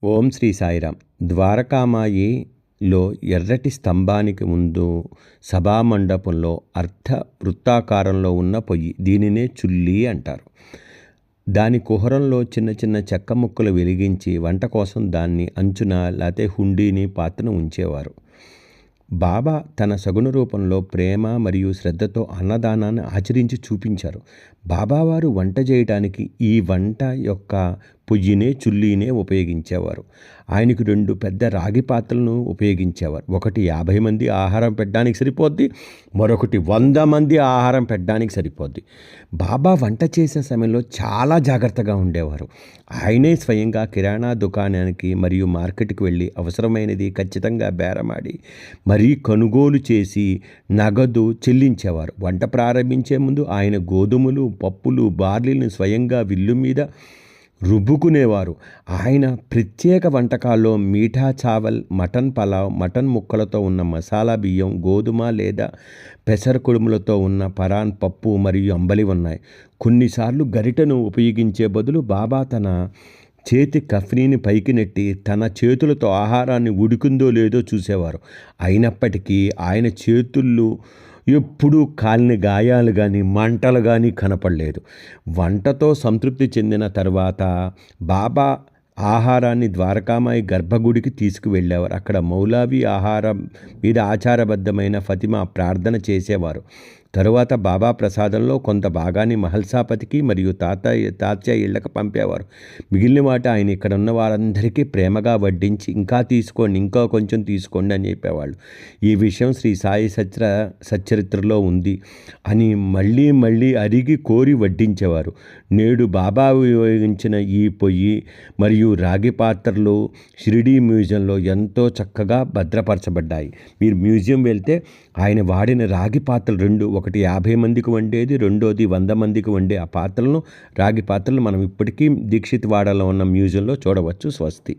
ఓం శ్రీ సాయిరాం. ద్వారకామాయిలో ఎర్రటి స్తంభానికి ముందు సభామండపంలో అర్ధ వృత్తాకారంలో ఉన్న పొయ్యి, దీనినే చుల్లి అంటారు. దాని కుహరంలో చిన్న చిన్న చెక్క ముక్కలు వెలిగించి వంట కోసం దాన్ని అంచున లేతే హుండీని పాత్రను ఉంచేవారు. బాబా తన సగుణ రూపంలో ప్రేమ మరియు శ్రద్ధతో అన్నదానాన్ని ఆచరించి చూపించారు. బాబావారు వంట చేయడానికి ఈ వంట యొక్క పొయ్యినే చుల్లీనే ఉపయోగించేవారు. ఆయనకు 2 పెద్ద రాగి పాత్రలను ఉపయోగించేవారు. ఒకటి 50 మంది ఆహారం పెట్టడానికి సరిపోద్ది, మరొకటి 100 మంది ఆహారం పెట్టడానికి సరిపోద్ది. బాబా వంట చేసే సమయంలో చాలా జాగ్రత్తగా ఉండేవారు. ఆయనే స్వయంగా కిరాణా దుకాణానికి మరియు మార్కెట్కి వెళ్ళి అవసరమైనది ఖచ్చితంగా బేరమాడి మరీ కొనుగోలు చేసి నగదు చెల్లించేవారు. వంట ప్రారంభించే ముందు ఆయన గోధుమలు, పప్పులు, బార్లీలను స్వయంగా విల్లు మీద రుబ్బుకునేవారు. ఆయన ప్రత్యేక వంటకాల్లో మీఠా చావల్, మటన్ పలావ్, మటన్ ముక్కలతో ఉన్న మసాలా బియ్యం, గోధుమ లేదా పెసర కుడుములతో ఉన్న పరాన్ పప్పు మరియు అంబలి ఉన్నాయి. కొన్నిసార్లు గరిటెను ఉపయోగించే బదులు బాబా తన చేతి కఫ్నీని పైకి నెట్టి తన చేతులతో ఆహారాన్ని ఉడికిందో లేదో చూసేవారు. అయినప్పటికీ ఆయన చేతుల్లో ఎప్పుడూ కాలిన గాయాలు కానీ మంటలు కానీ కనపడలేదు. వంటతో సంతృప్తి చెందిన తర్వాత బాబా ఆహారాన్ని ద్వారకామాయి గర్భగుడికి తీసుకువెళ్ళేవారు. అక్కడ మౌలావి ఆహారం మీద ఆచారబద్ధమైన ఫతిమా ప్రార్థన చేసేవారు. తరువాత బాబా ప్రసాదంలో కొంత భాగాన్ని మహల్సాపతికి మరియు తాత్య ఇళ్లకు పంపేవారు. మిగిలిన వాటి ఆయన ఇక్కడ ఉన్న వారందరికీ ప్రేమగా వడ్డించి ఇంకా తీసుకోండి, ఇంకా కొంచెం తీసుకోండి అని చెప్పేవాళ్ళు. ఈ విషయం శ్రీ సాయి సచ్చరిత్రలో ఉంది అని మళ్ళీ మళ్ళీ అరిగి కోరి వడ్డించేవారు. నేడు బాబా ఉపయోగించిన ఈ పొయ్యి మరియు రాగి పాత్రలు షిరిడీ మ్యూజియంలో ఎంతో చక్కగా భద్రపరచబడ్డాయి. మీరు మ్యూజియం వెళ్తే ఆయన వాడిన రాగి పాత్రలు 2, ఒకటి 50 మందికి వండేది, రెండోది 100 మందికి వండే ఆ పాత్రలను, రాగి పాత్రలు మనం ఇప్పటికీ దీక్షిత్ వాడలో ఉన్న మ్యూజియంలో చూడవచ్చు. స్వస్తి.